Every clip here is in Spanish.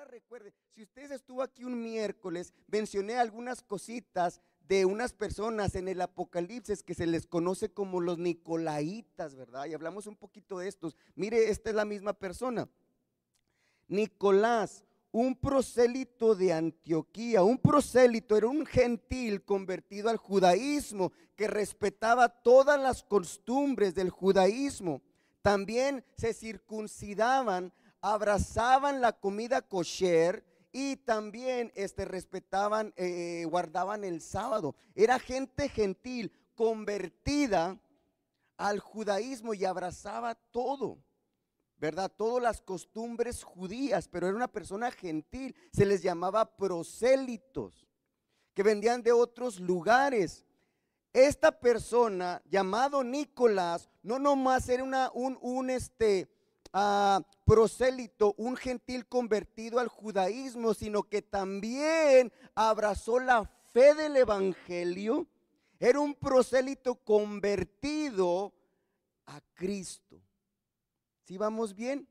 recuerde, si usted estuvo aquí un miércoles, mencioné algunas cositas de unas personas en el Apocalipsis que se les conoce como los Nicolaitas, ¿verdad? Y hablamos un poquito de estos. Mire, esta es la misma persona. Nicolás, un prosélito de Antioquía. Un prosélito era un gentil convertido al judaísmo que respetaba todas las costumbres del judaísmo. También se circuncidaban, abrazaban la comida kosher y también respetaban, guardaban el sábado. Era gente gentil convertida al judaísmo y abrazaba todo, ¿verdad? Todas las costumbres judías, pero era una persona gentil. Se les llamaba prosélitos, que vendían de otros lugares. Esta persona llamado Nicolás no nomás era un prosélito, un gentil convertido al judaísmo, sino que también abrazó la fe del evangelio. Era un prosélito convertido a Cristo. ¿Sí vamos bien?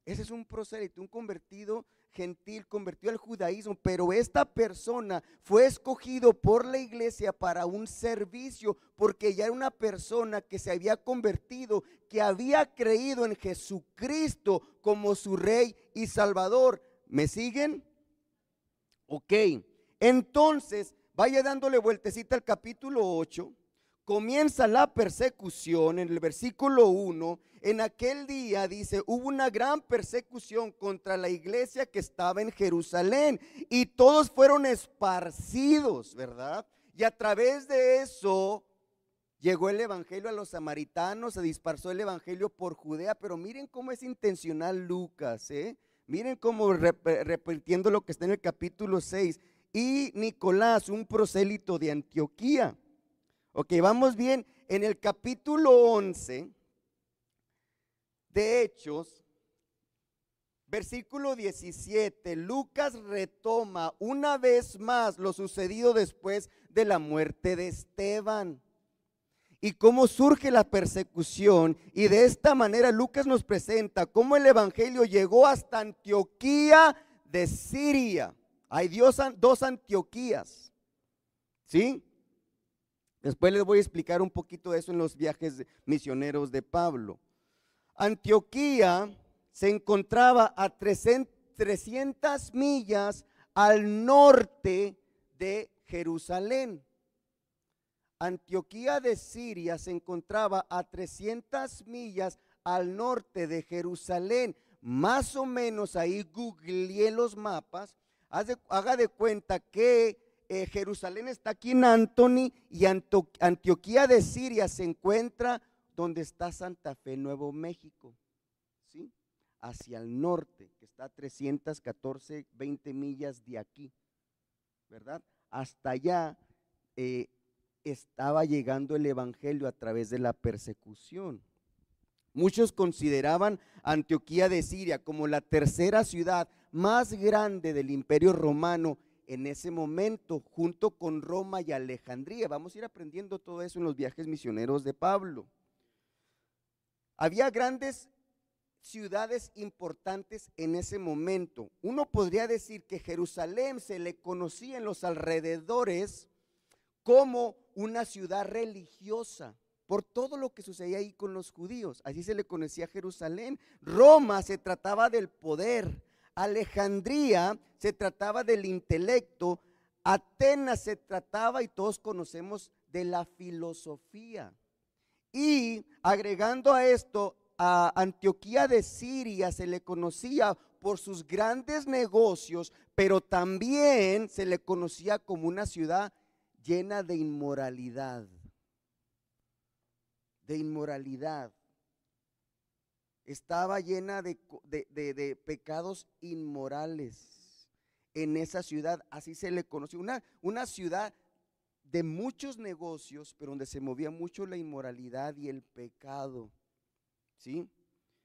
Ese es un prosélito, un convertido gentil, convertido al judaísmo, pero esta persona fue escogido por la iglesia para un servicio, porque ya era una persona que se había convertido, que había creído en Jesucristo como su Rey y Salvador. ¿Me siguen? Ok, entonces vaya dándole vueltecita al capítulo 8. Comienza la persecución en el versículo 1. En aquel día, dice, hubo una gran persecución contra la iglesia que estaba en Jerusalén y todos fueron esparcidos, ¿verdad? Y a través de eso llegó el evangelio a los samaritanos, se dispersó el evangelio por Judea. Pero miren cómo es intencional Lucas, miren cómo repitiendo lo que está en el capítulo 6. Y Nicolás, un prosélito de Antioquía. Ok, vamos bien. En el capítulo 11 de Hechos, versículo 17, Lucas retoma una vez más lo sucedido después de la muerte de Esteban y cómo surge la persecución. Y de esta manera Lucas nos presenta cómo el evangelio llegó hasta Antioquía de Siria. Hay dos Antioquías, ¿sí? Después les voy a explicar un poquito de eso en los viajes misioneros de Pablo. Antioquía se encontraba a 300 millas al norte de Jerusalén. Antioquía de Siria se encontraba a 300 millas al norte de Jerusalén. Más o menos ahí googleé los mapas. Haga de cuenta que Jerusalén está aquí en Anthony y Antioquía de Siria se encuentra donde está Santa Fe, Nuevo México, ¿sí? Hacia el norte, que está a 20 millas de aquí, ¿verdad? Hasta allá estaba llegando el evangelio a través de la persecución. Muchos consideraban Antioquía de Siria como la tercera ciudad más grande del Imperio Romano en ese momento, junto con Roma y Alejandría. Vamos a ir aprendiendo todo eso en los viajes misioneros de Pablo. Había grandes ciudades importantes en ese momento. Uno podría decir que Jerusalén se le conocía en los alrededores como una ciudad religiosa, por todo lo que sucedía ahí con los judíos. Así se le conocía a Jerusalén. Roma se trataba del poder, Alejandría se trataba del intelecto, Atenas se trataba, y todos conocemos, de la filosofía. Y agregando a esto, a Antioquía de Siria se le conocía por sus grandes negocios, pero también se le conocía como una ciudad llena de inmoralidad. Estaba llena de pecados inmorales en esa ciudad. Así se le conoció, una ciudad de muchos negocios, pero donde se movía mucho la inmoralidad y el pecado, ¿sí?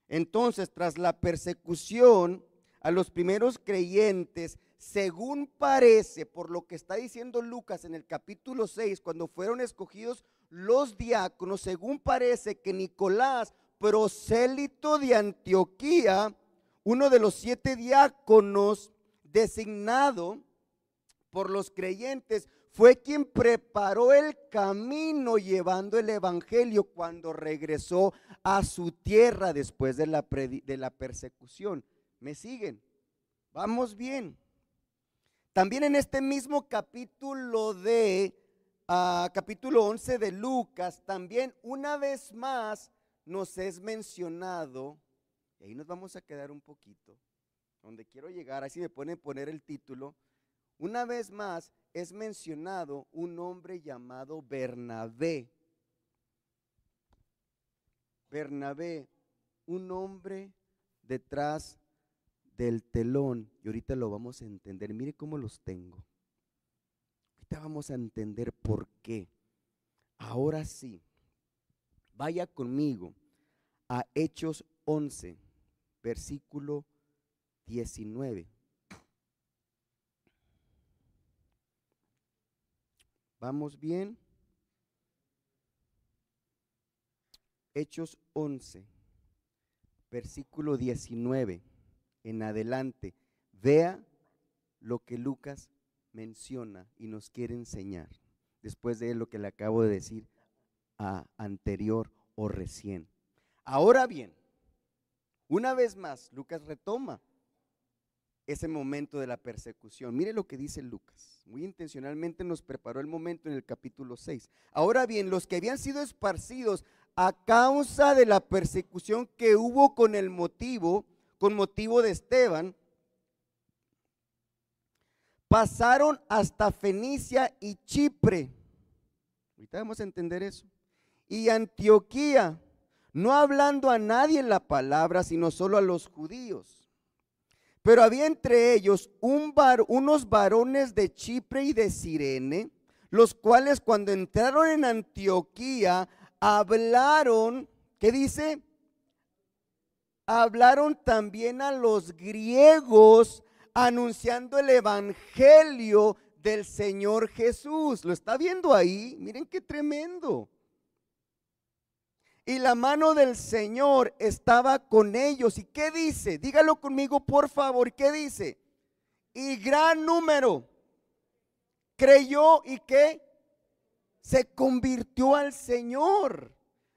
Entonces, tras la persecución a los primeros creyentes, según parece, por lo que está diciendo Lucas en el capítulo 6, cuando fueron escogidos los diáconos, según parece que Nicolás, prosélito de Antioquía, uno de los 7 diáconos designado por los creyentes, fue quien preparó el camino llevando el evangelio cuando regresó a su tierra después de la persecución. ¿Me siguen? Vamos bien. También en este mismo capítulo capítulo 11 de Lucas, también una vez más nos es mencionado, y ahí nos vamos a quedar un poquito, donde quiero llegar, así me pueden poner el título. Una vez más es mencionado un hombre llamado Bernabé. Bernabé, un hombre detrás del telón, y ahorita lo vamos a entender. Mire cómo los tengo. Ahorita vamos a entender por qué. Ahora sí, vaya conmigo a Hechos 11, versículo 19. ¿Vamos bien? Hechos 11, versículo 19 en adelante. Vea lo que Lucas menciona y nos quiere enseñar después de lo que le acabo de decir anterior o recién. Ahora bien, una vez más, Lucas retoma ese momento de la persecución. Mire lo que dice Lucas. Muy intencionalmente nos preparó el momento en el capítulo 6. Ahora bien, los que habían sido esparcidos a causa de la persecución que hubo con motivo de Esteban, pasaron hasta Fenicia y Chipre. Ahorita vamos a entender eso. Y Antioquía, no hablando a nadie en la palabra, sino solo a los judíos. Pero había entre ellos unos varones de Chipre y de Cirene, los cuales cuando entraron en Antioquía hablaron, ¿qué dice? Hablaron también a los griegos anunciando el evangelio del Señor Jesús. ¿Lo está viendo ahí? Miren qué tremendo. Y la mano del Señor estaba con ellos. ¿Y qué dice? Dígalo conmigo, por favor. ¿Qué dice? Y gran número creyó y ¿qué? Se convirtió al Señor.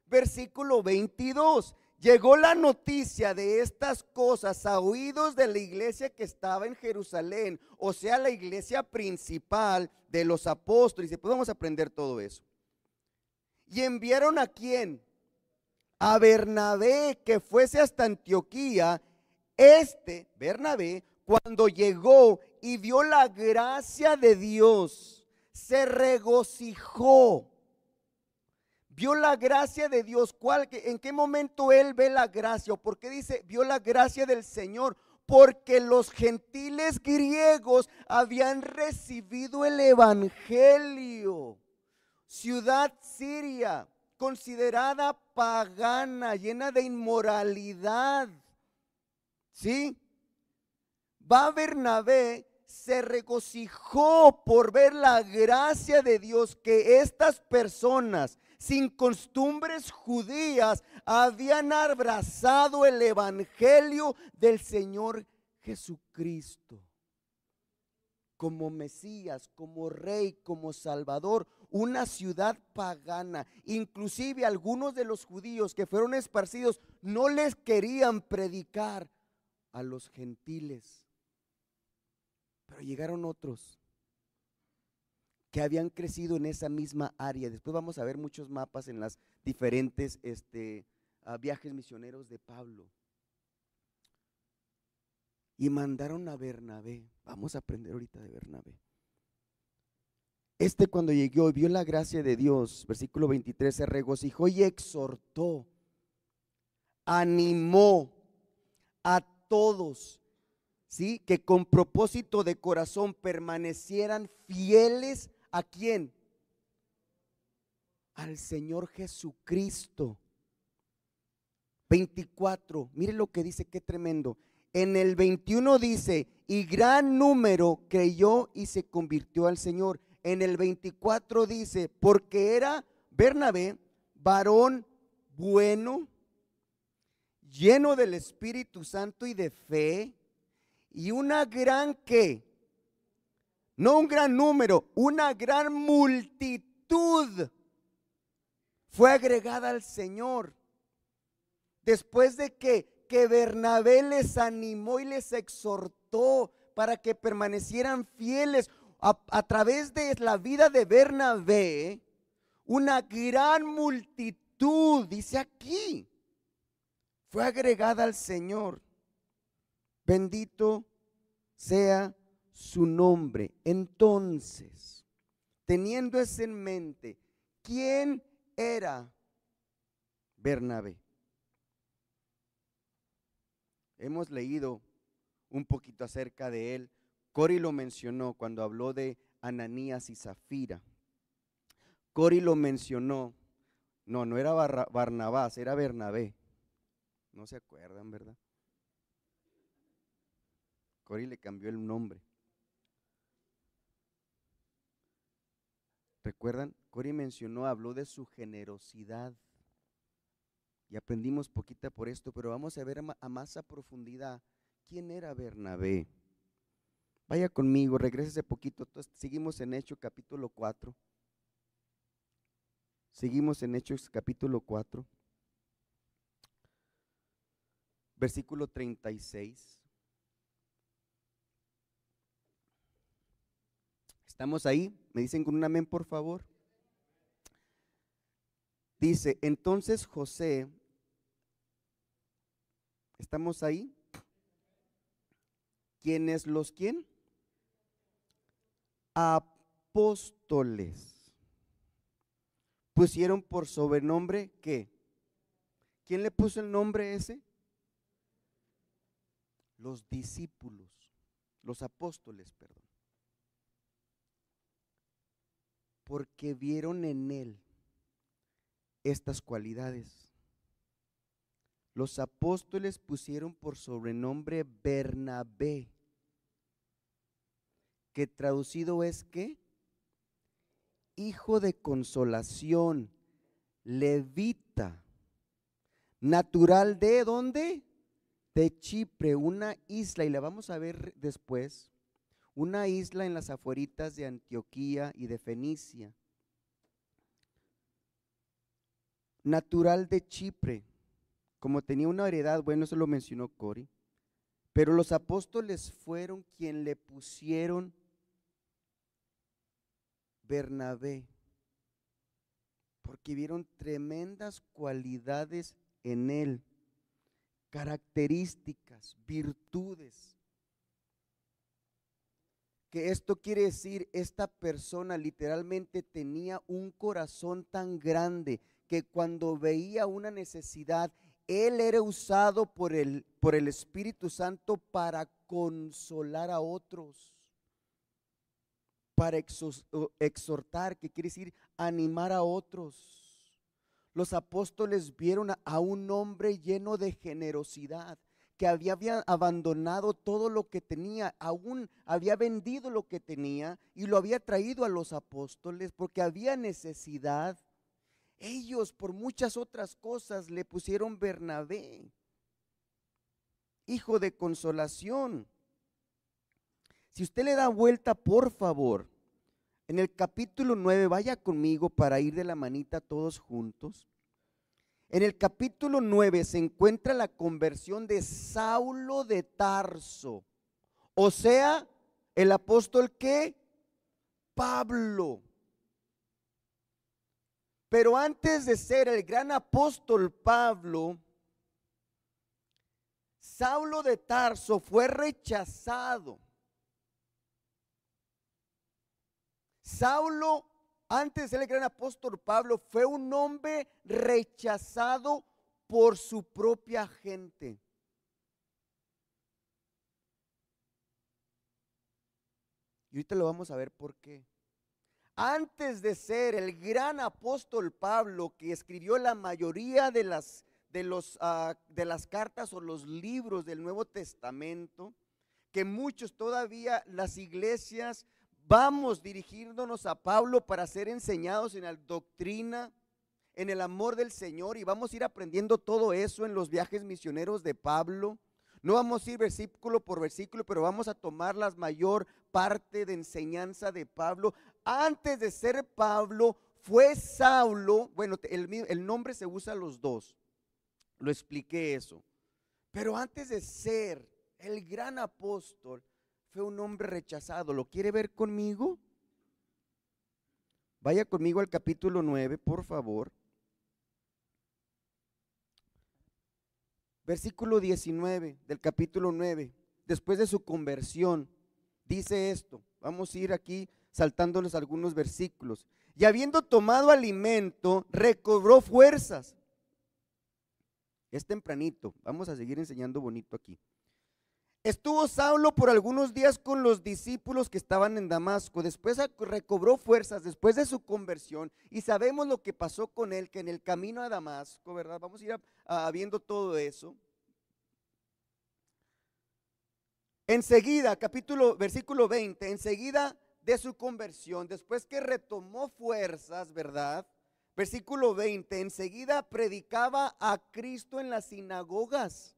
Versículo 22. Llegó la noticia de estas cosas a oídos de la iglesia que estaba en Jerusalén, o sea, la iglesia principal de los apóstoles. Y podemos aprender todo eso. Y enviaron ¿a quién? A Bernabé, que fuese hasta Antioquía. Bernabé, cuando llegó y vio la gracia de Dios, se regocijó. Vio la gracia de Dios. ¿En qué momento él ve la gracia? ¿O por qué dice vio la gracia del Señor? Porque los gentiles griegos habían recibido el evangelio. Ciudad siria, considerada pagana, llena de inmoralidad. ¿Sí? Va Bernabé, se regocijó por ver la gracia de Dios, que estas personas sin costumbres judías habían abrazado el evangelio del Señor Jesucristo como Mesías, como Rey, como Salvador. Una ciudad pagana. Inclusive algunos de los judíos que fueron esparcidos no les querían predicar a los gentiles, pero llegaron otros que habían crecido en esa misma área. Después vamos a ver muchos mapas en las diferentes viajes misioneros de Pablo. Y mandaron a Bernabé. Vamos a aprender ahorita de Bernabé. Cuando llegó y vio la gracia de Dios, versículo 23, se regocijó y exhortó, animó a todos, ¿sí? Que con propósito de corazón permanecieran fieles ¿a quién? Al Señor Jesucristo. 24, mire lo que dice, qué tremendo. En el 21 dice, y gran número creyó y se convirtió al Señor. En el 24 dice, porque era Bernabé varón bueno, lleno del Espíritu Santo y de fe, y una gran ¿qué? No un gran número, una gran multitud fue agregada al Señor. Después de que Bernabé les animó y les exhortó para que permanecieran fieles, a través de la vida de Bernabé, una gran multitud, dice aquí, fue agregada al Señor. Bendito sea su nombre. Entonces, teniendo eso en mente, ¿quién era Bernabé? Hemos leído un poquito acerca de él. Cori lo mencionó cuando habló de Ananías y Zafira. Cori lo mencionó. No era Barnabás, era Bernabé. No se acuerdan, ¿verdad? Cori le cambió el nombre. ¿Recuerdan? Cori mencionó, habló de su generosidad. Y aprendimos poquita por esto, pero vamos a ver a más a profundidad quién era Bernabé. Vaya conmigo, regrésese poquito. Entonces, seguimos en Hechos capítulo 4. Seguimos en Hechos capítulo 4. Versículo 36. ¿Estamos ahí? ¿Me dicen con un amén, por favor? Dice, entonces José, ¿estamos ahí? ¿Quiénes los quién? Apóstoles. Pusieron por sobrenombre, ¿qué? ¿Quién le puso el nombre ese? Los discípulos, los apóstoles, perdón. Porque vieron en él estas cualidades. Los apóstoles pusieron por sobrenombre Bernabé, que traducido es ¿qué? Hijo de consolación, levita, natural de ¿dónde? De Chipre, una isla, y la vamos a ver después, una isla en las afueritas de Antioquía y de Fenicia. Natural de Chipre, como tenía una heredad, bueno, eso lo mencionó Cori, pero los apóstoles fueron quien le pusieron Bernabé, porque vieron tremendas cualidades en él, características, virtudes. Que esto quiere decir, esta persona literalmente tenía un corazón tan grande que cuando veía una necesidad, él era usado por el Espíritu Santo para consolar a otros, para exhortar, que quiere decir animar a otros. Los apóstoles vieron a un hombre lleno de generosidad, que había abandonado todo lo que tenía, aún había vendido lo que tenía y lo había traído a los apóstoles porque había necesidad. Ellos por muchas otras cosas le pusieron Bernabé, hijo de consolación. Si usted le da vuelta, por favor, en el capítulo 9, vaya conmigo para ir de la manita todos juntos. En el capítulo 9 se encuentra la conversión de Saulo de Tarso, o sea, el apóstol ¿qué? Pablo. Pero antes de ser el gran apóstol Pablo, Saulo de Tarso fue rechazado. Saulo, antes de ser el gran apóstol Pablo, fue un hombre rechazado por su propia gente. Y ahorita lo vamos a ver por qué. Antes de ser el gran apóstol Pablo, que escribió la mayoría de las cartas o los libros del Nuevo Testamento, que muchos todavía las iglesias vamos dirigiéndonos a Pablo para ser enseñados en la doctrina, en el amor del Señor, y vamos a ir aprendiendo todo eso en los viajes misioneros de Pablo. No vamos a ir versículo por versículo, pero vamos a tomar la mayor parte de enseñanza de Pablo. Antes de ser Pablo, fue Saulo. Bueno, el nombre se usa los dos, lo expliqué eso. Pero antes de ser el gran apóstol, fue un hombre rechazado. ¿Lo quiere ver conmigo? Vaya conmigo al capítulo 9, por favor. Versículo 19 del capítulo 9. Después de su conversión, dice esto. Vamos a ir aquí saltándoles algunos versículos. Y habiendo tomado alimento, recobró fuerzas. Es tempranito. Vamos a seguir enseñando bonito aquí. Estuvo Saulo por algunos días con los discípulos que estaban en Damasco. Después recobró fuerzas después de su conversión. Y sabemos lo que pasó con él, que en el camino a Damasco, ¿verdad? Vamos a ir viendo todo eso. Enseguida, versículo 20, enseguida de su conversión, después que retomó fuerzas, ¿verdad? Versículo 20, enseguida predicaba a Cristo en las sinagogas,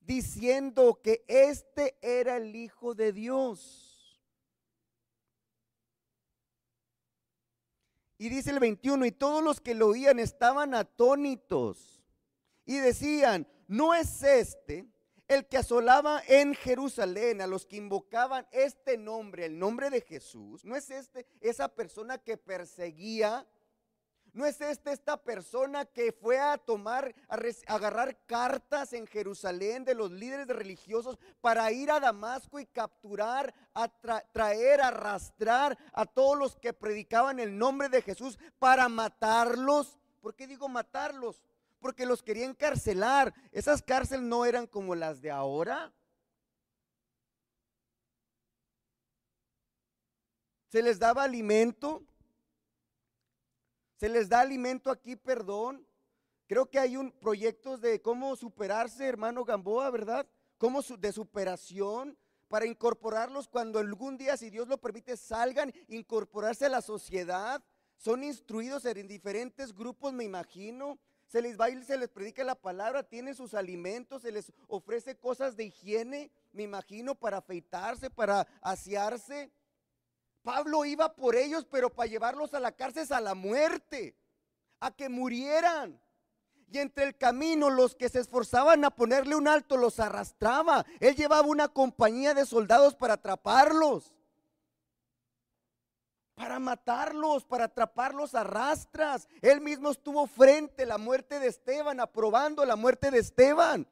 diciendo que este era el Hijo de Dios. Y dice el 21, y todos los que lo oían estaban atónitos y decían, ¿no es este el que asolaba en Jerusalén a los que invocaban este nombre, el nombre de Jesús? ¿No es este esa persona que perseguía? ¿No es esta persona que fue a agarrar cartas en Jerusalén de los líderes religiosos para ir a Damasco y capturar, traer, arrastrar a todos los que predicaban el nombre de Jesús para matarlos? ¿Por qué digo matarlos? Porque los querían encarcelar. Esas cárceles no eran como las de ahora. Se les daba alimento. Se les da alimento aquí, perdón. Creo que hay proyectos de cómo superarse, hermano Gamboa, ¿verdad? De superación para incorporarlos cuando algún día, si Dios lo permite, salgan, incorporarse a la sociedad. Son instruidos en diferentes grupos, me imagino. Se les va y se les predica la palabra, tienen sus alimentos, se les ofrece cosas de higiene, me imagino, para afeitarse, para asearse. Pablo iba por ellos, pero para llevarlos a la cárcel, a la muerte, a que murieran. Y entre el camino, los que se esforzaban a ponerle un alto los arrastraba. Él llevaba una compañía de soldados para atraparlos, para matarlos, para atraparlos a rastras. Él mismo estuvo frente a la muerte de Esteban, aprobando la muerte de Esteban.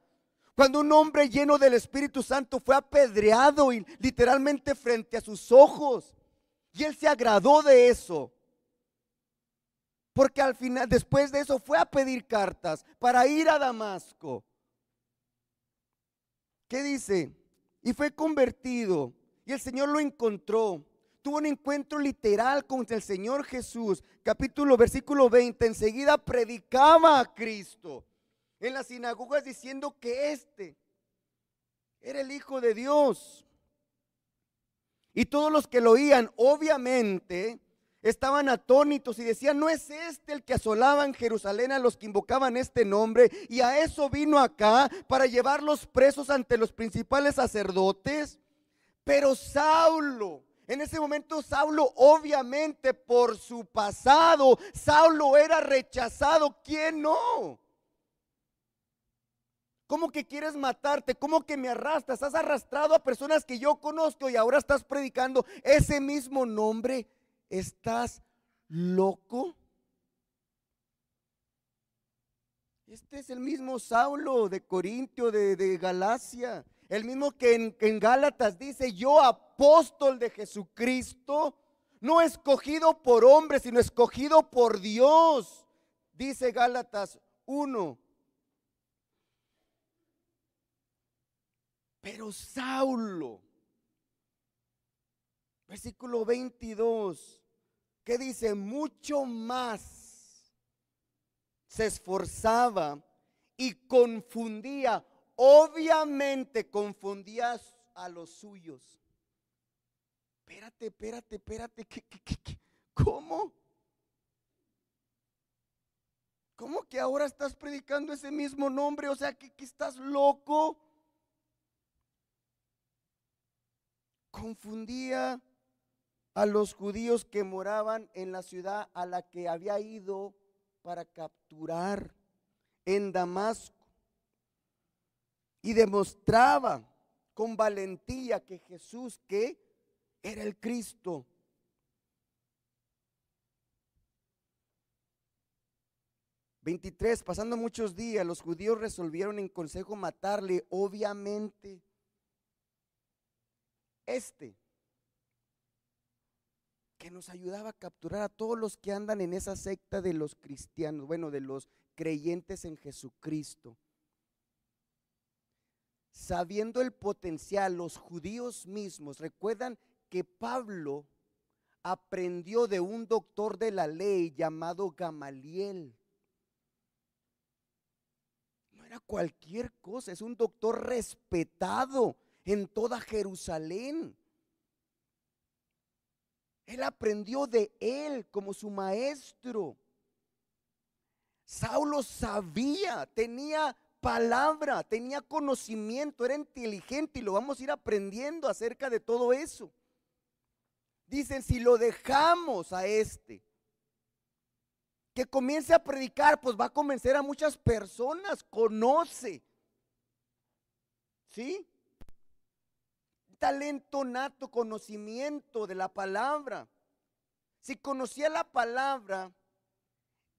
Cuando un hombre lleno del Espíritu Santo fue apedreado y literalmente frente a sus ojos. Y él se agradó de eso, porque al final, después de eso, fue a pedir cartas para ir a Damasco. ¿Qué dice? Y fue convertido, y el Señor lo encontró. Tuvo un encuentro literal con el Señor Jesús. Versículo 20, enseguida predicaba a Cristo en las sinagogas diciendo que este era el Hijo de Dios. Y todos los que lo oían, obviamente, estaban atónitos y decían, ¿no es este el que asolaba en Jerusalén a los que invocaban este nombre? Y a eso vino acá, para llevarlos presos ante los principales sacerdotes. Pero Saulo, en ese momento Saulo, obviamente por su pasado, Saulo era rechazado. ¿Quién no? ¿Cómo que quieres matarte? ¿Cómo que me arrastras? Has arrastrado a personas que yo conozco y ahora estás predicando ese mismo nombre. ¿Estás loco? Este es el mismo Saulo de Corintio, de Galacia. El mismo que en Gálatas dice, yo apóstol de Jesucristo, no escogido por hombres, sino escogido por Dios. Dice Gálatas 1. Pero Saulo, versículo 22, ¿qué dice? Mucho más se esforzaba y confundía, obviamente confundía a los suyos. Espérate, ¿cómo? ¿Cómo que ahora estás predicando ese mismo nombre? O sea, que estás loco. Confundía a los judíos que moraban en la ciudad a la que había ido para capturar en Damasco, y demostraba con valentía que Jesús, que era el Cristo. Pasando muchos días, los judíos resolvieron en consejo matarle. Obviamente, que nos ayudaba a capturar a todos los que andan en esa secta de los cristianos, bueno, de los creyentes en Jesucristo. Sabiendo el potencial, los judíos mismos, recuerdan que Pablo aprendió de un doctor de la ley llamado Gamaliel. No era cualquier cosa, es un doctor respetado en toda Jerusalén. Él aprendió de él como su maestro. Saulo sabía, tenía palabra, tenía conocimiento, era inteligente, y lo vamos a ir aprendiendo acerca de todo eso. Dicen, si lo dejamos a que comience a predicar, pues va a convencer a muchas personas. Conoce, ¿sí? Talento nato, conocimiento de la palabra. Si conocía la palabra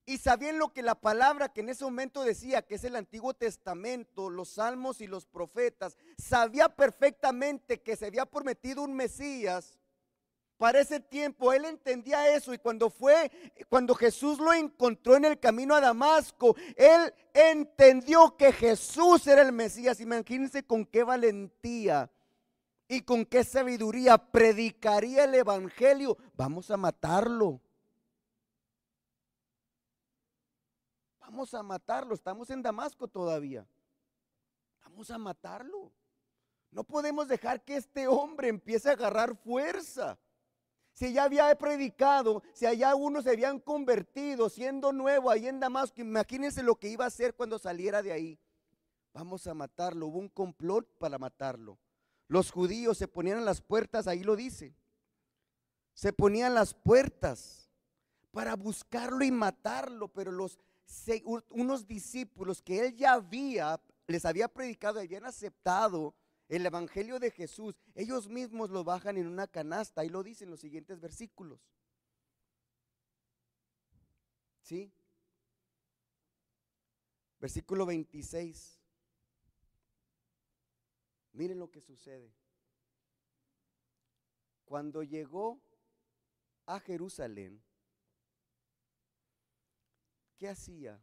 y sabían lo que la palabra que en ese momento decía, que es el Antiguo Testamento, los salmos y los profetas, sabía perfectamente que se había prometido un Mesías para ese tiempo. Él entendía eso, y cuando Jesús lo encontró en el camino a Damasco, él entendió que Jesús era el Mesías. Imagínense con qué valentía y con qué sabiduría predicaría el evangelio. Vamos a matarlo. Vamos a matarlo. Estamos en Damasco todavía. Vamos a matarlo. No podemos dejar que este hombre empiece a agarrar fuerza. Si ya había predicado, si allá unos se habían convertido, siendo nuevo ahí en Damasco, imagínense lo que iba a hacer cuando saliera de ahí. Vamos a matarlo. Hubo un complot para matarlo. Los judíos se ponían en las puertas, ahí lo dice. Se ponían las puertas para buscarlo y matarlo, pero unos discípulos que él ya les había predicado, habían aceptado el evangelio de Jesús, ellos mismos lo bajan en una canasta. Ahí lo dicen los siguientes versículos. ¿Sí? Versículo 26. Miren lo que sucede. Cuando llegó a Jerusalén, ¿qué hacía?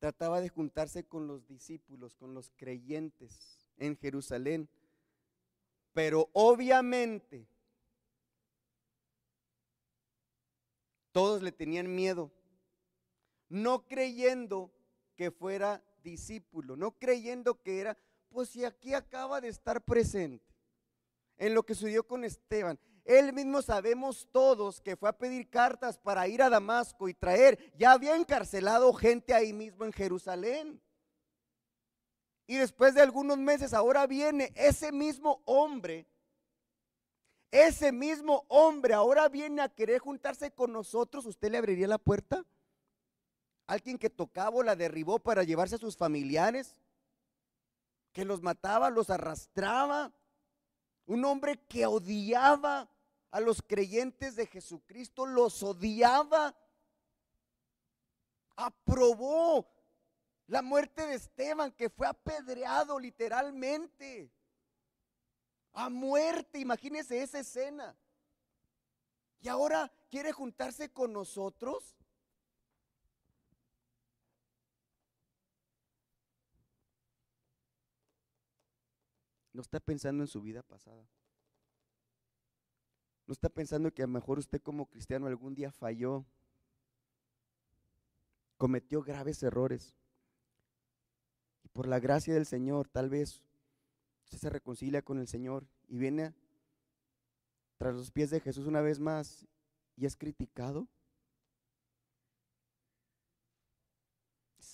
Trataba de juntarse con los discípulos, con los creyentes en Jerusalén, pero obviamente todos le tenían miedo, no creyendo que fuera discípulo, no creyendo que era, pues si aquí acaba de estar presente en lo que sucedió con Esteban. Él mismo sabemos todos que fue a pedir cartas para ir a Damasco y traer, ya había encarcelado gente ahí mismo en Jerusalén. Y después de algunos meses ahora viene ese mismo hombre ahora viene a querer juntarse con nosotros. ¿Usted le abriría la puerta? Alguien que tocaba o la derribó para llevarse a sus familiares, que los mataba, los arrastraba. Un hombre que odiaba a los creyentes de Jesucristo, los odiaba. Aprobó la muerte de Esteban, que fue apedreado literalmente a muerte. Imagínense esa escena. Y ahora quiere juntarse con nosotros. No está pensando en su vida pasada. No está pensando que a lo mejor usted como cristiano algún día falló, cometió graves errores. Y por la gracia del Señor, tal vez usted se reconcilia con el Señor y viene tras los pies de Jesús una vez más y es criticado.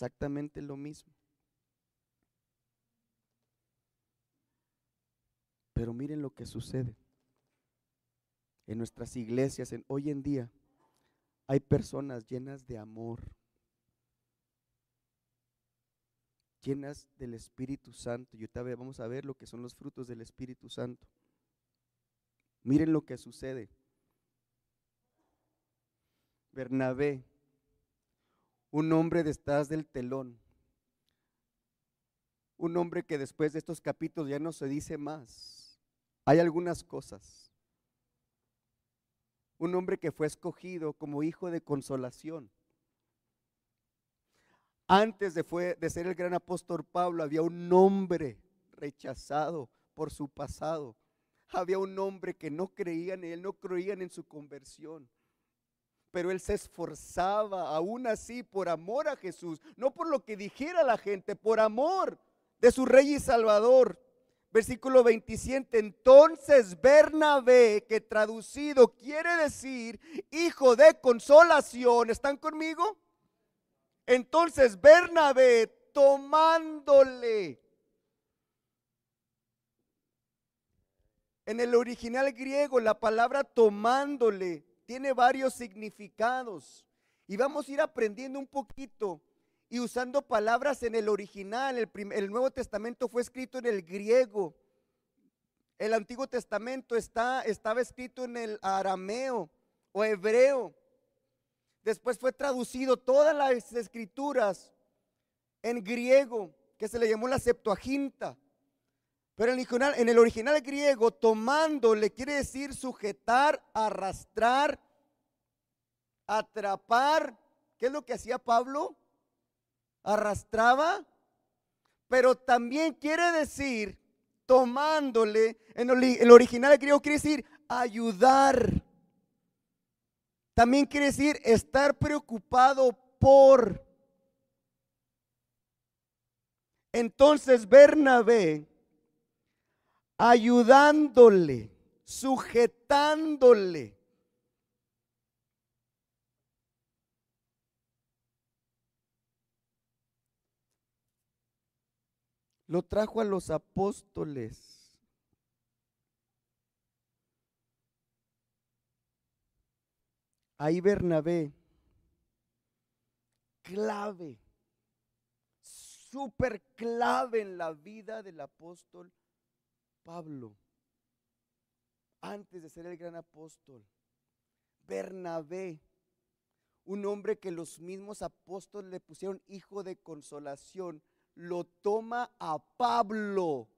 exactamente lo mismo. Pero miren lo que sucede en nuestras iglesias hoy en día. Hay personas llenas de amor, llenas del Espíritu Santo. Y ahorita vamos a ver lo que son los frutos del Espíritu Santo. Miren lo que sucede. Bernabé, un hombre detrás del telón, un hombre que después de estos capítulos ya no se dice más. Hay algunas cosas. Un hombre que fue escogido como hijo de consolación. Antes de ser el gran apóstol Pablo, había un hombre rechazado por su pasado. Había un hombre que no creían en él, no creían en su conversión. Pero él se esforzaba aún así por amor a Jesús, no por lo que dijera la gente, por amor de su Rey y Salvador. Versículo 27, entonces Bernabé, que traducido quiere decir hijo de consolación, ¿están conmigo? Entonces Bernabé, tomándole. En el original griego la palabra tomándole tiene varios significados y vamos a ir aprendiendo un poquito y usando palabras en el original. El Nuevo Testamento fue escrito en el griego. El Antiguo Testamento estaba escrito en el arameo o hebreo. Después fue traducido todas las escrituras en griego, que se le llamó la Septuaginta. Pero en el original griego, tomándole quiere decir sujetar, arrastrar, atrapar. ¿Qué es lo que hacía Pablo? Arrastraba. Pero también quiere decir, tomándole, en el original griego quiere decir ayudar. También quiere decir estar preocupado por. Entonces Bernabé, ayudándole, sujetándole. Lo trajo a los apóstoles. Ahí Bernabé, clave, súper clave en la vida del apóstol Pablo, antes de ser el gran apóstol. Bernabé, un hombre que los mismos apóstoles le pusieron hijo de consolación, lo toma a Pablo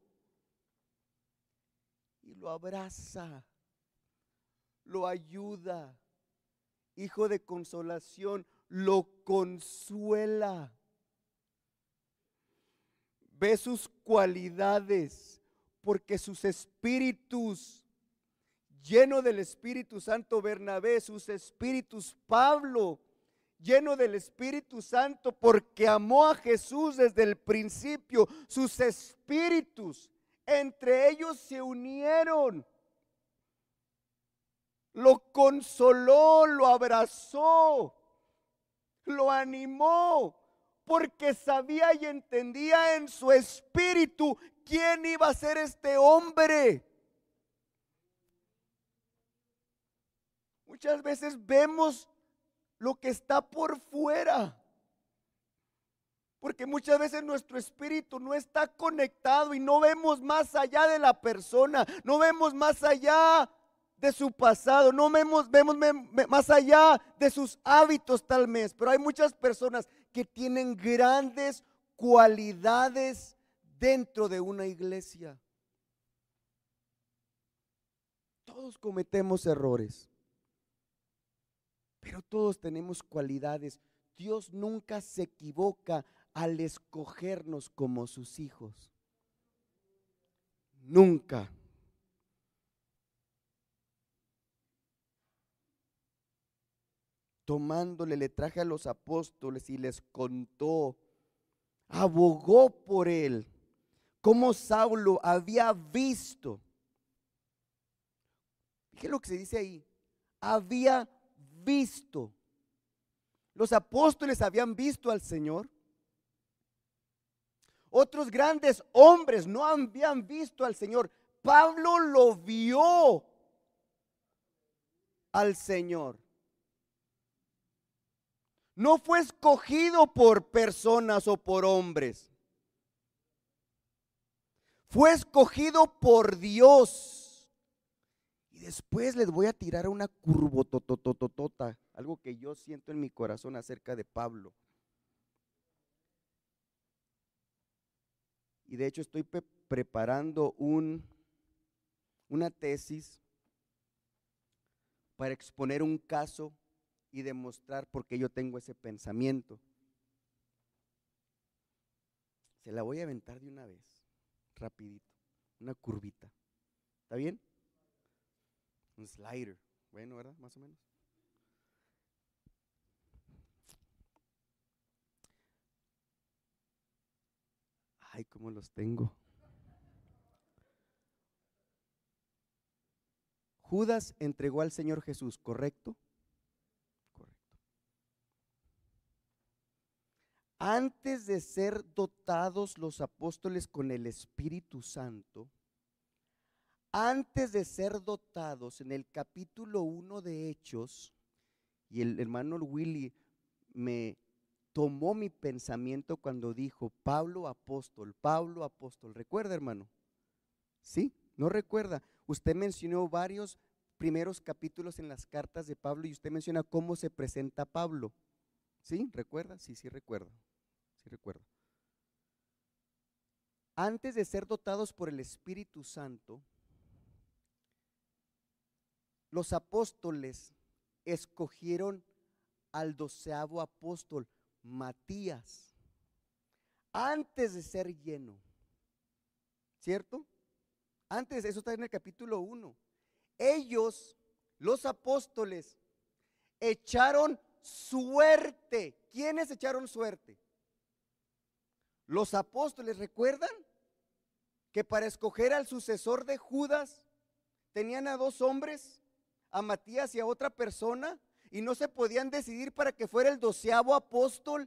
y lo abraza, lo ayuda, hijo de consolación, lo consuela, ve sus cualidades, porque sus espíritus, lleno del Espíritu Santo Bernabé, sus espíritus Pablo, lleno del Espíritu Santo, porque amó a Jesús desde el principio, sus espíritus entre ellos se unieron, lo consoló, lo abrazó, lo animó, porque sabía y entendía en su espíritu quién iba a ser este hombre. Muchas veces vemos lo que está por fuera, porque muchas veces nuestro espíritu no está conectado y no vemos más allá de la persona, no vemos más allá de su pasado, no vemos más allá de sus hábitos tal vez. Pero hay muchas personas que tienen grandes cualidades dentro de una iglesia. Todos cometemos errores, pero todos tenemos cualidades. Dios nunca se equivoca al escogernos como sus hijos. Nunca. Tomándole, le traje a los apóstoles y les contó, abogó por él, como Saulo había visto. ¿Qué es lo que se dice ahí? Había visto. Los apóstoles habían visto al Señor, Otros grandes hombres no habían visto al Señor. Pablo lo vio al Señor. No fue escogido por personas o por hombres. Fue escogido por Dios. Y después les voy a tirar una curvototototota, algo que yo siento en mi corazón acerca de Pablo. Y de hecho estoy preparando una tesis para exponer un caso y demostrar por qué yo tengo ese pensamiento. Se la voy a aventar de una vez, rapidito, una curvita. ¿Está bien? Un slider, bueno, ¿verdad? Más o menos. Ay, ¿cómo los tengo? Judas entregó al Señor Jesús, ¿correcto? Correcto. Antes de ser dotados los apóstoles con el Espíritu Santo, antes de ser dotados, en el capítulo 1 de Hechos, y el hermano Willy me tomó mi pensamiento cuando dijo Pablo apóstol, ¿recuerda, hermano? ¿Sí? ¿No recuerda? Usted mencionó varios primeros capítulos en las cartas de Pablo y usted menciona cómo se presenta Pablo. ¿Sí? ¿Recuerda? Sí, sí recuerdo. Sí recuerdo. Antes de ser dotados por el Espíritu Santo, los apóstoles escogieron al 12º apóstol, Matías, antes de ser lleno, ¿cierto? Antes, eso está en el capítulo 1. Ellos, los apóstoles, echaron suerte. ¿Quiénes echaron suerte? Los apóstoles, ¿recuerdan? Que para escoger al sucesor de Judas, tenían a 2 hombres, a Matías y a otra persona, y no se podían decidir para que fuera el 12º apóstol.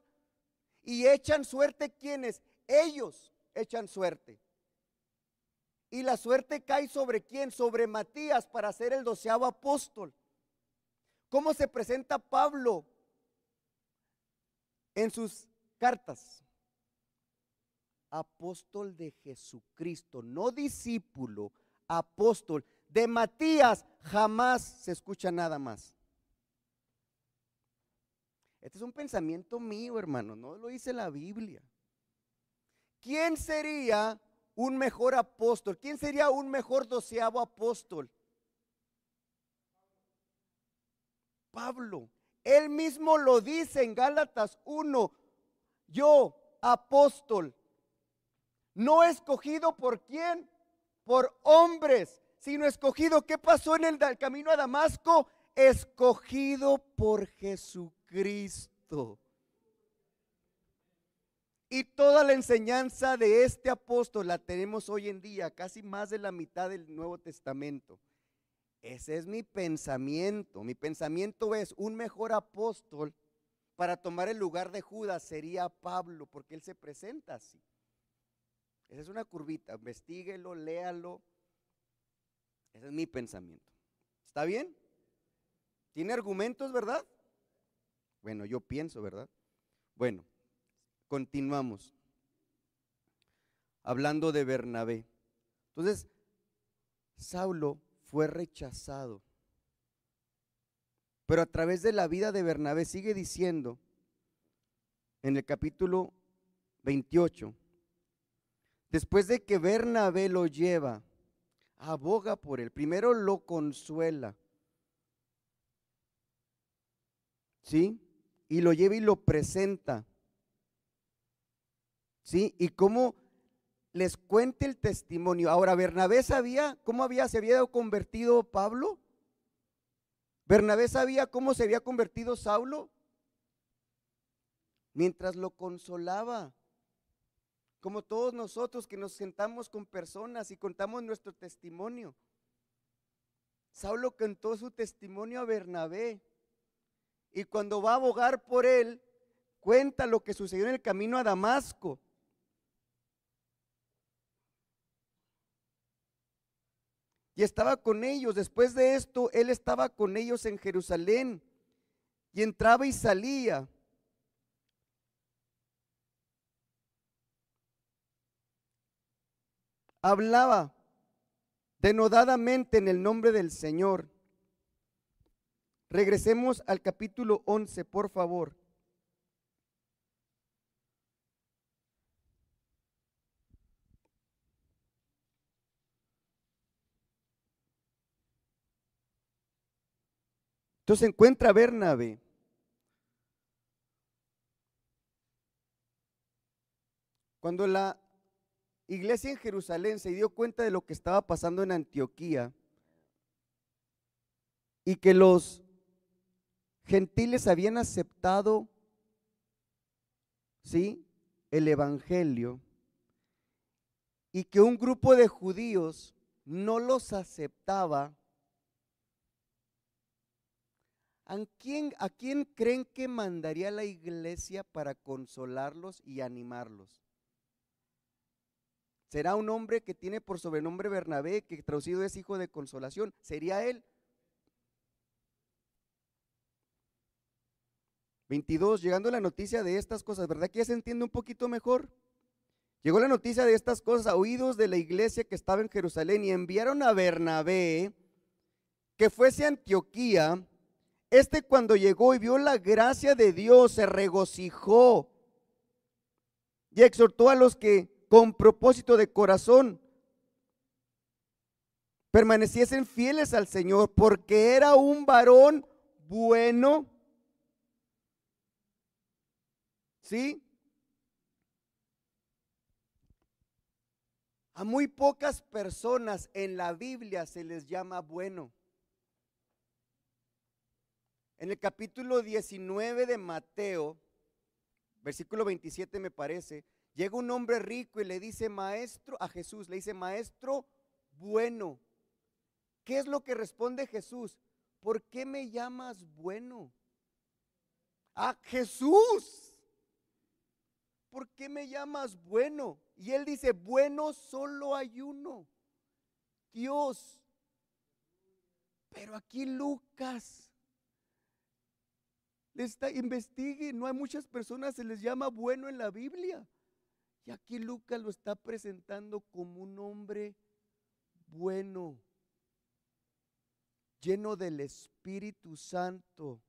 Y echan suerte, ¿quiénes? Ellos echan suerte. Y la suerte cae ¿sobre quién? Sobre Matías para ser el 12º apóstol. ¿Cómo se presenta Pablo en sus cartas? Apóstol de Jesucristo, no discípulo, apóstol. De Matías jamás se escucha nada más. Este es un pensamiento mío, hermano, no lo dice la Biblia. ¿Quién sería un mejor apóstol? ¿Quién sería un mejor 12º apóstol? Pablo. Él mismo lo dice en Gálatas 1. Yo, apóstol, no escogido por quién, por hombres, sino escogido. ¿Qué pasó en el camino a Damasco? Escogido por Jesucristo. Y toda la enseñanza de este apóstol la tenemos hoy en día, casi más de la mitad del Nuevo Testamento. Ese es mi pensamiento. Mi pensamiento es un mejor apóstol para tomar el lugar de Judas sería Pablo, porque él se presenta así. Esa es una curvita, investíguelo, léalo. Ese es mi pensamiento. ¿Está bien? ¿Tiene argumentos, verdad? Bueno, yo pienso, ¿verdad? Bueno, continuamos. Hablando de Bernabé. Entonces, Saulo fue rechazado. Pero a través de la vida de Bernabé sigue diciendo en el capítulo 28, después de que Bernabé lo lleva, aboga por él, primero lo consuela, ¿sí? Y lo lleva y lo presenta, ¿sí? Y cómo les cuenta el testimonio. Ahora, Bernabé sabía cómo se había convertido Pablo. Bernabé sabía cómo se había convertido Saulo mientras lo consolaba. Como todos nosotros que nos sentamos con personas y contamos nuestro testimonio. Saulo contó su testimonio a Bernabé y cuando va a abogar por él, cuenta lo que sucedió en el camino a Damasco. y estaba con ellos. Después de esto, él estaba con ellos en Jerusalén y entraba y salía. Hablaba denodadamente en el nombre del Señor. Regresemos al capítulo 11, por favor. Entonces se encuentra Bernabé. Cuando la iglesia en Jerusalén se dio cuenta de lo que estaba pasando en Antioquía y que los gentiles habían aceptado, ¿sí?, el evangelio, y que un grupo de judíos no los aceptaba, ¿a quién creen que mandaría la iglesia para consolarlos y animarlos? ¿Será un hombre que tiene por sobrenombre Bernabé, que traducido es hijo de consolación? ¿Sería él? 22, llegando la noticia de estas cosas, ¿verdad que ya se entiende un poquito mejor? Llegó la noticia de estas cosas a oídos de la iglesia que estaba en Jerusalén y enviaron a Bernabé que fuese a Antioquía. Cuando llegó y vio la gracia de Dios, se regocijó y exhortó a los que con propósito de corazón permaneciesen fieles al Señor, porque era un varón bueno, ¿sí? A muy pocas personas en la Biblia se les llama bueno. En el capítulo 19 de Mateo, versículo 27 me parece, llega un hombre rico y le dice maestro, a Jesús le dice maestro bueno. ¿Qué es lo que responde Jesús? ¿Por qué me llamas bueno? A Jesús, ¿por qué me llamas bueno? Y él dice, bueno solo hay uno, Dios. Pero aquí Lucas investigue, no hay muchas personas se les llama bueno en la Biblia. Y aquí Lucas lo está presentando como un hombre bueno, lleno del Espíritu Santo.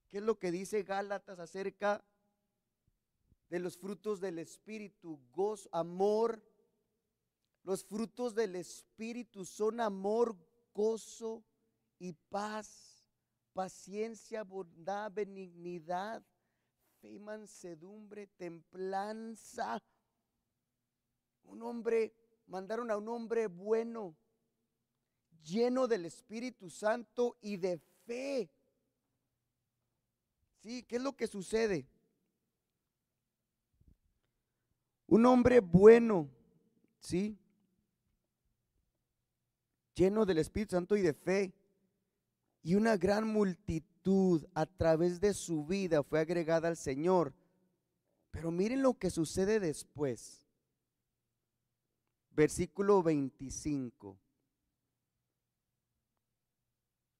¿Qué es lo que dice Gálatas acerca de los frutos del Espíritu? Gozo, amor. Los frutos del Espíritu son amor, gozo y paz, paciencia, bondad, benignidad, fe y mansedumbre, templanza. Mandaron a un hombre bueno, lleno del Espíritu Santo y de fe. ¿Sí? ¿Qué es lo que sucede? Un hombre bueno, ¿sí?, lleno del Espíritu Santo y de fe, y una gran multitud a través de su vida fue agregada al Señor. Pero miren lo que sucede después. Versículo 25.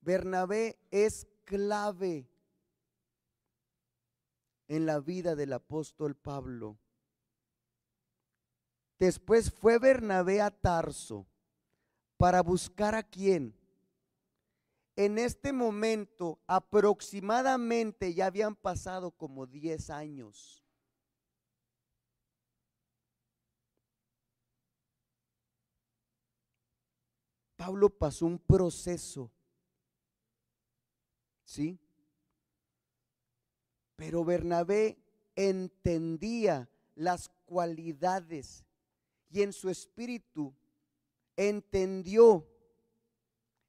Bernabé es clave en la vida del apóstol Pablo. Después fue Bernabé a Tarso para buscar a quién. En este momento aproximadamente ya habían pasado como 10 años. Pablo pasó un proceso, ¿sí? Pero Bernabé entendía las cualidades y en su espíritu entendió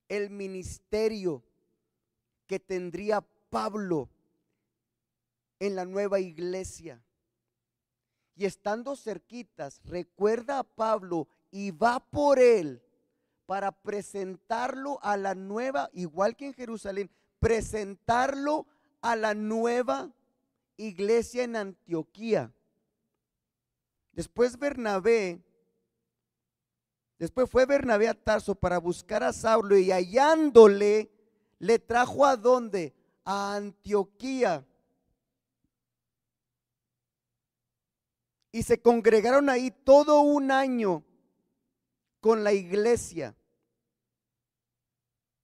el ministerio que tendría Pablo en la nueva iglesia. Y estando cerquitas, recuerda a Pablo y va por él para presentarlo a la nueva, igual que en Jerusalén, presentarlo a la nueva iglesia en Antioquía. Después Bernabé Después fue Bernabé a Tarso para buscar a Saulo y hallándole, le trajo ¿a dónde? A Antioquía. Y se congregaron ahí todo un año con la iglesia.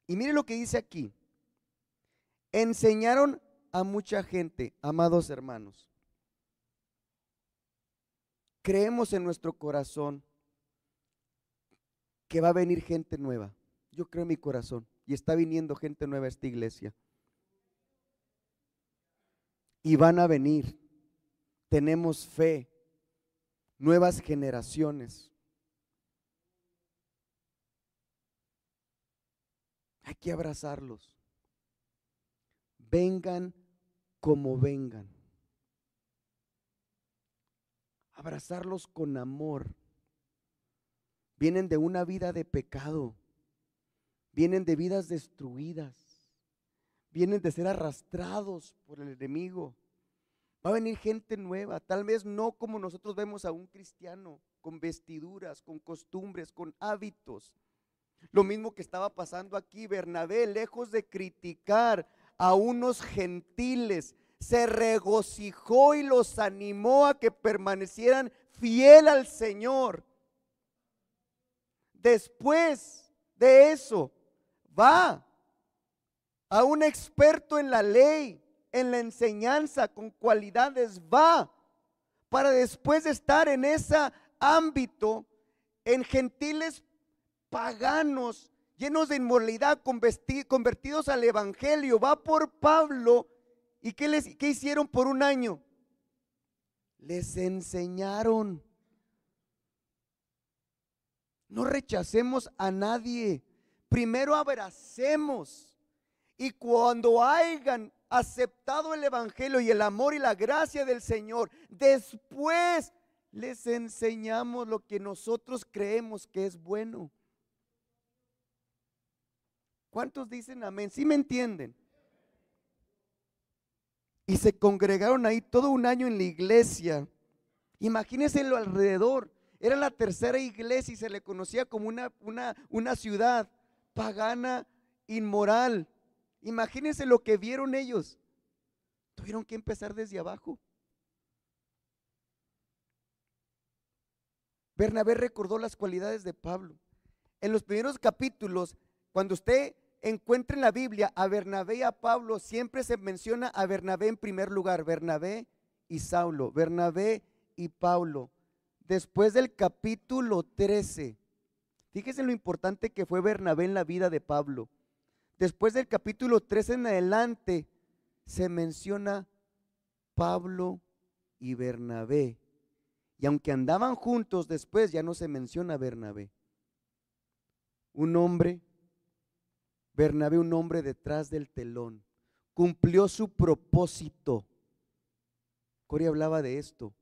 Y mire lo que dice aquí. Enseñaron a mucha gente, amados hermanos. Creemos en nuestro corazón que va a venir gente nueva. Yo creo en mi corazón y está viniendo gente nueva a esta iglesia. Y van a venir. Tenemos fe. Nuevas generaciones. Hay que abrazarlos. Vengan como vengan. Abrazarlos con amor. Vienen de una vida de pecado. Vienen de vidas destruidas. Vienen de ser arrastrados por el enemigo. Va a venir gente nueva, tal vez no como nosotros vemos a un cristiano, con vestiduras, con costumbres, con hábitos. Lo mismo que estaba pasando aquí. Bernabé, lejos de criticar a unos gentiles, se regocijó y los animó a que permanecieran fiel al Señor. Después de eso, va a un experto en la ley, en la enseñanza, con cualidades, va para después de estar en ese ámbito, en gentiles paganos, llenos de inmoralidad, convertidos al evangelio. Va por Pablo. ¿Y qué hicieron por un año? Les enseñaron. No rechacemos a nadie. Primero abracemos. Y cuando hayan aceptado el evangelio y el amor y la gracia del Señor, después les enseñamos lo que nosotros creemos que es bueno. ¿Cuántos dicen amén? ¿Sí me entienden? Y se congregaron ahí todo un año en la iglesia. Imagínense lo alrededor. Era la tercera iglesia y se le conocía como una ciudad pagana, inmoral. Imagínense lo que vieron ellos. Tuvieron que empezar desde abajo. Bernabé recordó las cualidades de Pablo. En los primeros capítulos, cuando usted encuentra en la Biblia a Bernabé y a Pablo, siempre se menciona a Bernabé en primer lugar. Bernabé y Saulo, Bernabé y Pablo. Después del capítulo 13, fíjese lo importante que fue Bernabé en la vida de Pablo. Después del capítulo 13 en adelante se menciona Pablo y Bernabé. Y aunque andaban juntos, después ya no se menciona Bernabé. Un hombre, Bernabé, un hombre detrás del telón, cumplió su propósito. Cory hablaba de esto.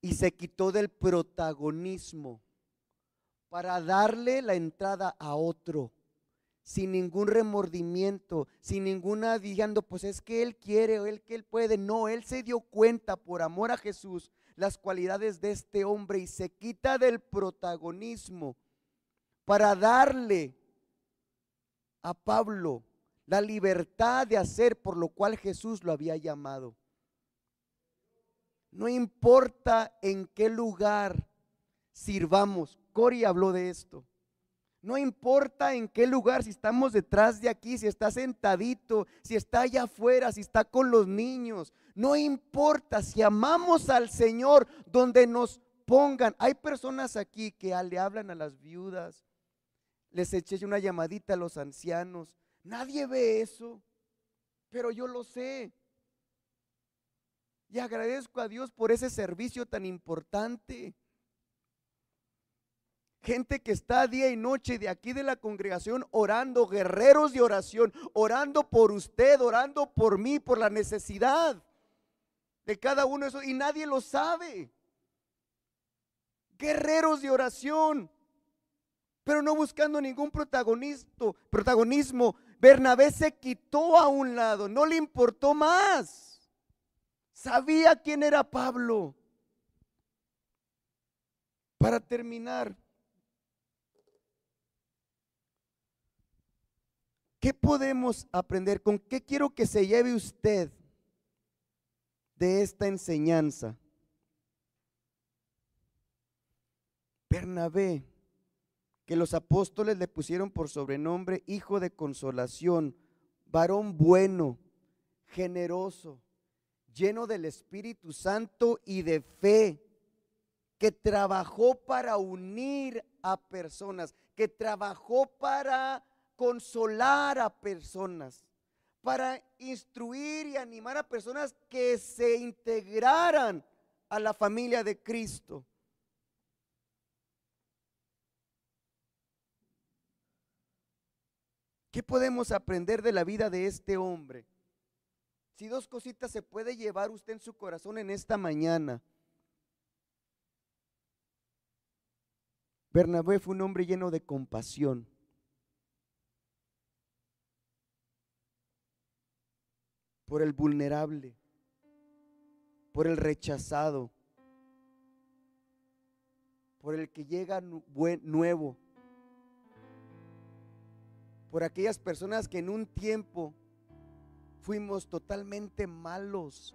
Y se quitó del protagonismo para darle la entrada a otro, sin ningún remordimiento, sin ninguna diciendo, pues es que él quiere o él que él puede. No, él se dio cuenta por amor a Jesús las cualidades de este hombre y se quita del protagonismo para darle a Pablo la libertad de hacer por lo cual Jesús lo había llamado. No importa en qué lugar sirvamos. Cory habló de esto. No importa en qué lugar, si estamos detrás de aquí, si está sentadito, si está allá afuera, si está con los niños. No importa, si amamos al Señor donde nos pongan. Hay personas aquí que le hablan a las viudas, les eché una llamadita a los ancianos. Nadie ve eso, pero yo lo sé. Y agradezco a Dios por ese servicio tan importante. Gente que está día y noche de aquí de la congregación orando, guerreros de oración, orando por usted, orando por mí, por la necesidad de cada uno de esos, y nadie lo sabe. Guerreros de oración, pero no buscando ningún protagonismo. Bernabé se quitó a un lado, no le importó más. Sabía quién era Pablo. Para terminar, ¿Qué podemos aprender? ¿Con qué quiero que se lleve usted de esta enseñanza? Bernabé, que los apóstoles le pusieron por sobrenombre hijo de consolación, varón bueno, generoso, lleno del Espíritu Santo y de fe, que trabajó para unir a personas, que trabajó para consolar a personas, para instruir y animar a personas que se integraran a la familia de Cristo. ¿Qué podemos aprender de la vida de este hombre? Si dos cositas se puede llevar usted en su corazón en esta mañana. Bernabé fue un hombre lleno de compasión. Por el vulnerable, por el rechazado, por el que llega nuevo, por aquellas personas que en un tiempo fuimos totalmente malos.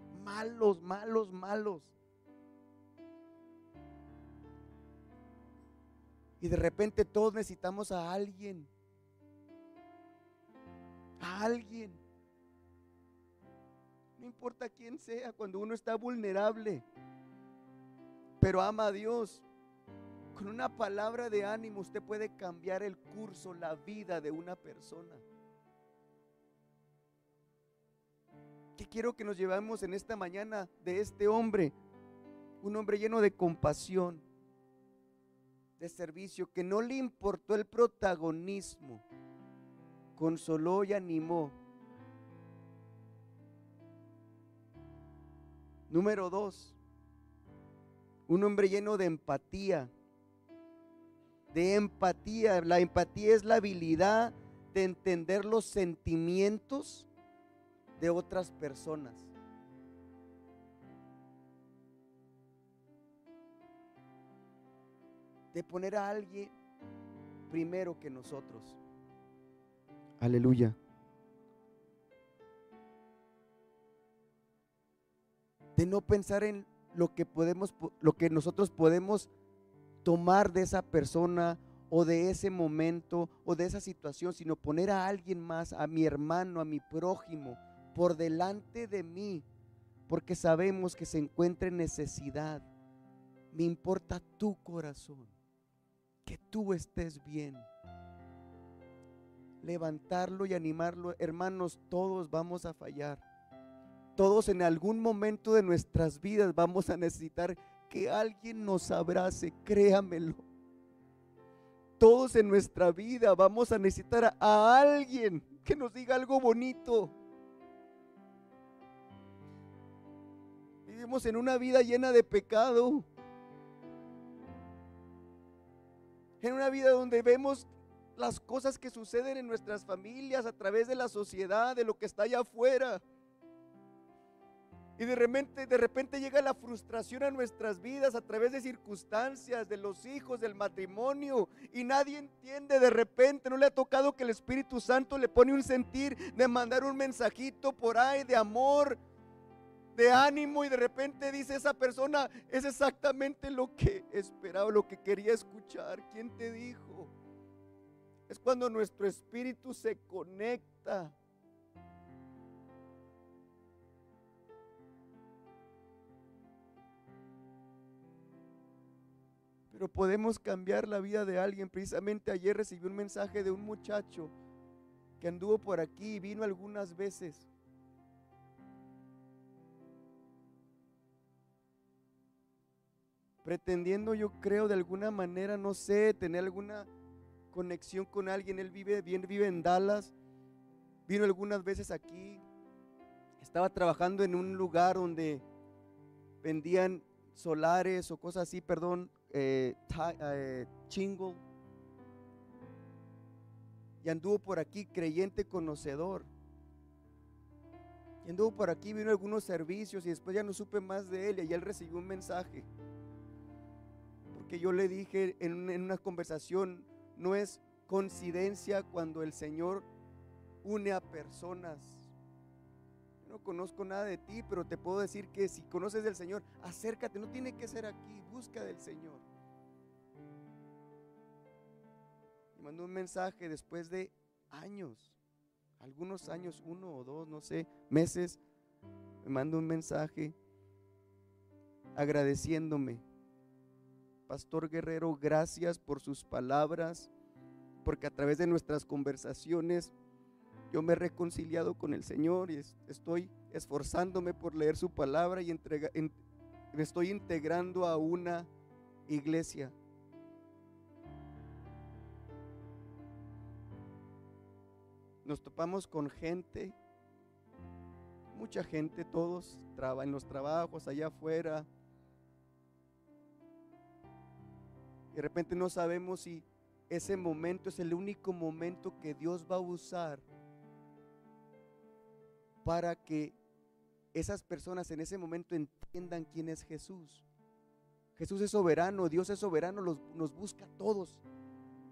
Y de repente todos necesitamos a alguien. No importa quién sea, cuando uno está vulnerable, pero ama a Dios, con una palabra de ánimo usted puede cambiar el curso, la vida de una persona. ¿Qué quiero que nos llevemos en esta mañana de este hombre? Un hombre lleno de compasión, de servicio, que no le importó el protagonismo, consoló y animó. Número 2, un hombre lleno de empatía. La empatía es la habilidad de entender los sentimientos de otras personas. De poner a alguien primero que nosotros. Aleluya. De no pensar en lo que nosotros podemos tomar de esa persona o de ese momento o de esa situación, sino poner a alguien más, a mi hermano, a mi prójimo, por delante de mí, porque sabemos que se encuentra en necesidad. Me importa tu corazón, que tú estés bien. Levantarlo y animarlo. Hermanos, todos vamos a fallar. Todos en algún momento de nuestras vidas vamos a necesitar que alguien nos abrace, créamelo. Todos en nuestra vida vamos a necesitar a alguien que nos diga algo bonito. Vivimos en una vida llena de pecado, en una vida donde vemos las cosas que suceden en nuestras familias a través de la sociedad, de lo que está allá afuera. Y de repente llega la frustración a nuestras vidas a través de circunstancias, de los hijos, del matrimonio, y nadie entiende. De repente no le ha tocado que el Espíritu Santo le pone un sentir de mandar un mensajito por ahí de amor, de ánimo, y de repente dice esa persona: es exactamente lo que esperaba, lo que quería escuchar. ¿Quién te dijo? Es cuando nuestro espíritu se conecta. Pero podemos cambiar la vida de alguien. Precisamente ayer recibí un mensaje de un muchacho que anduvo por aquí y vino algunas veces. Pretendiendo, yo creo, de alguna manera, no sé, tener alguna conexión con alguien. Él vive en Dallas. Vino algunas veces aquí. Estaba trabajando en un lugar donde vendían solares o cosas así, chingle, y anduvo por aquí, creyente conocedor, y anduvo por aquí, vino a algunos servicios y después ya no supe más de él. Y él recibió un mensaje, porque yo le dije en una conversación: no es coincidencia cuando el Señor une a personas. Yo no conozco nada de ti, pero te puedo decir que si conoces del Señor, acércate, no tiene que ser aquí, busca del Señor. Me mandó un mensaje después de años, algunos años, 1 o 2, no sé, meses. Me mandó un mensaje agradeciéndome. Pastor Guerrero, gracias por sus palabras, porque a través de nuestras conversaciones yo me he reconciliado con el Señor y estoy esforzándome por leer su palabra y me estoy integrando a una iglesia. Nos topamos con gente, mucha gente, todos en los trabajos, allá afuera. Y de repente no sabemos si ese momento es el único momento que Dios va a usar para que esas personas en ese momento entiendan quién es Jesús. Jesús es soberano, Dios es soberano, nos busca a todos.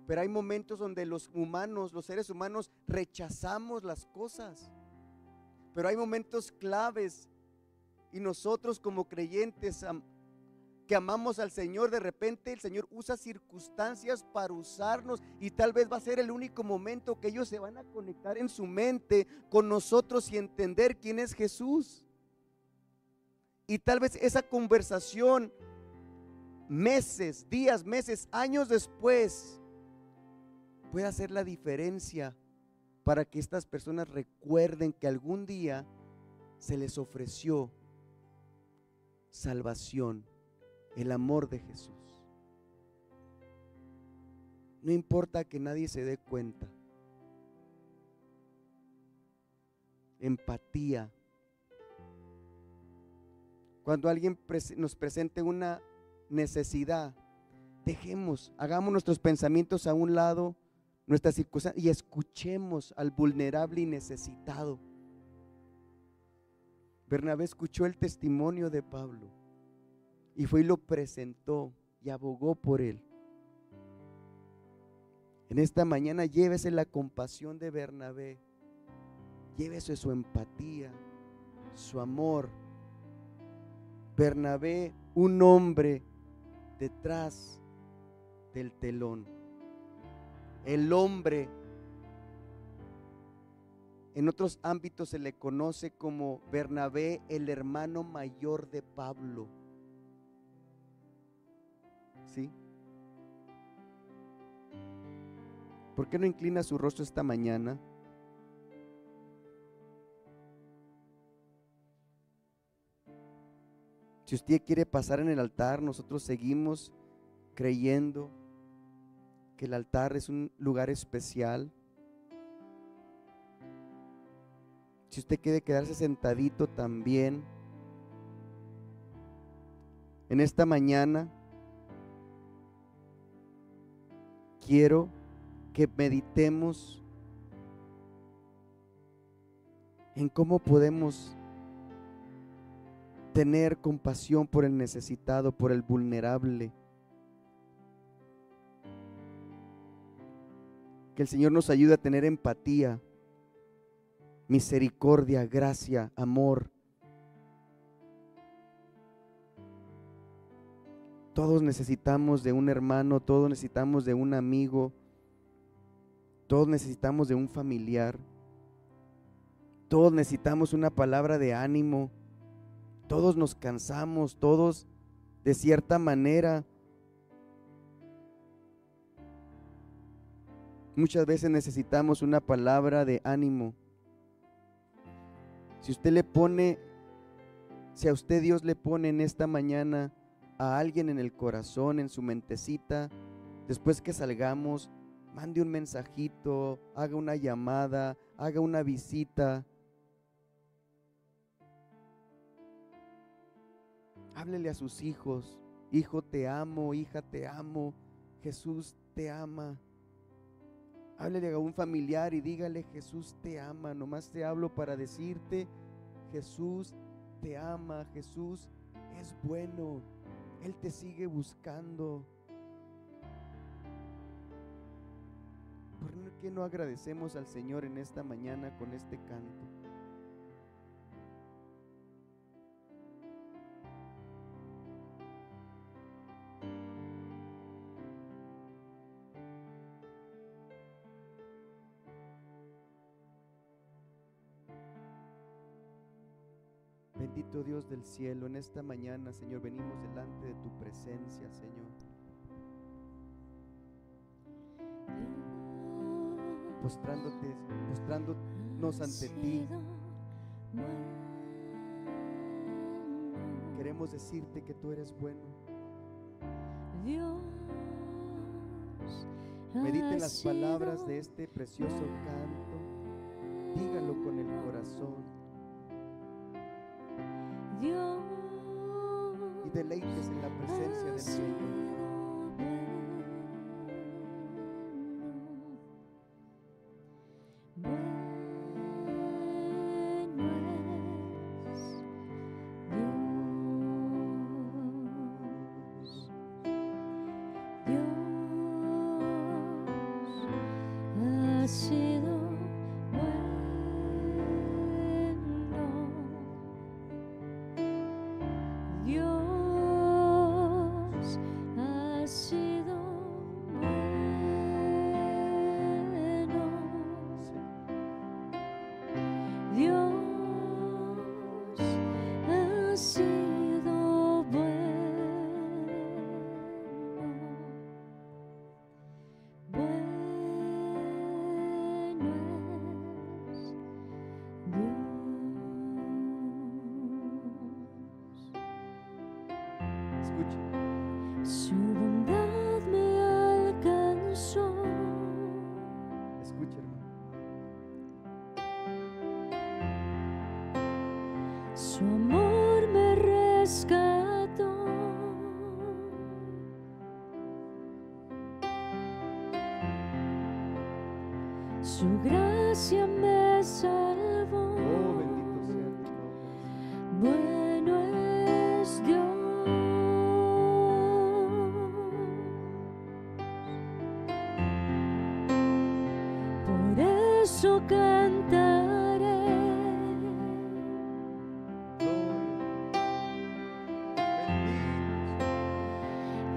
Pero hay momentos donde los seres humanos rechazamos las cosas. Pero hay momentos claves y nosotros como creyentes que amamos al Señor, de repente el Señor usa circunstancias para usarnos y tal vez va a ser el único momento que ellos se van a conectar en su mente con nosotros y entender quién es Jesús. Y tal vez esa conversación meses, días, meses, años después puede hacer la diferencia para que estas personas recuerden que algún día se les ofreció salvación, el amor de Jesús. No importa que nadie se dé cuenta. Empatía. Cuando alguien nos presente una necesidad, hagamos nuestros pensamientos a un lado, nuestras circunstancias, y escuchemos al vulnerable y necesitado. Bernabé escuchó el testimonio de Pablo y fue y lo presentó y abogó por él. En esta mañana llévese la compasión de Bernabé, llévese su empatía, su amor. Bernabé, un hombre detrás del telón. El hombre, en otros ámbitos se le conoce como Bernabé, el hermano mayor de Pablo. ¿Sí? ¿Por qué no inclina su rostro esta mañana? Si usted quiere pasar en el altar, nosotros seguimos creyendo que el altar es un lugar especial. Si usted quiere quedarse sentadito también, en esta mañana quiero que meditemos en cómo podemos tener compasión por el necesitado, por el vulnerable. Que el Señor nos ayude a tener empatía, misericordia, gracia, amor. Todos necesitamos de un hermano, todos necesitamos de un amigo, todos necesitamos de un familiar, todos necesitamos una palabra de ánimo, todos nos cansamos, todos de cierta manera muchas veces necesitamos una palabra de ánimo. Si a usted Dios le pone en esta mañana a alguien en el corazón, en su mentecita, después que salgamos, mande un mensajito, haga una llamada, haga una visita. Háblele a sus hijos: hijo te amo, hija te amo, Jesús te ama. Háblele a un familiar y dígale: Jesús te ama. Nomás te hablo para decirte: Jesús te ama, Jesús es bueno, Él te sigue buscando. ¿Por qué no agradecemos al Señor en esta mañana con este canto? Bendito Dios del cielo, en esta mañana, Señor, venimos delante de tu presencia, Señor, postrándonos ante ti. Queremos decirte que tú eres bueno. Mediten las palabras de este precioso canto, dígalo con el corazón y deleites en la presencia del Señor. Su bondad me alcanzó. Escuche, hermano. Su amor me rescató. Su gracia me salvó. Oh, bendito sea tu nombre. Bueno es Dios. Por eso cantaré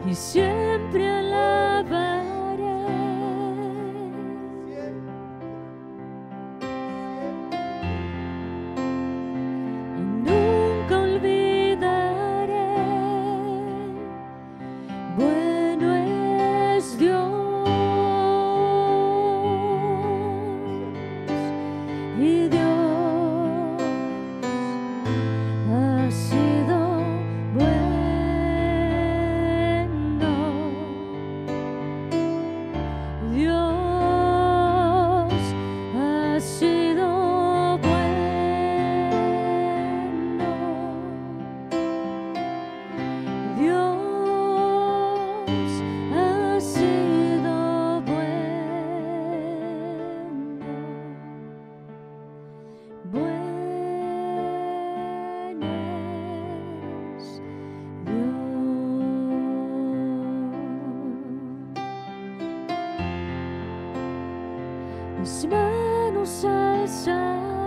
y siempre alabaré. Y nunca olvidaré. Bueno es Dios. Y Dios ha sido bueno. Dios ha sido bueno. Dios ha sido bueno. Bueno es Dios. Mis manos alzaré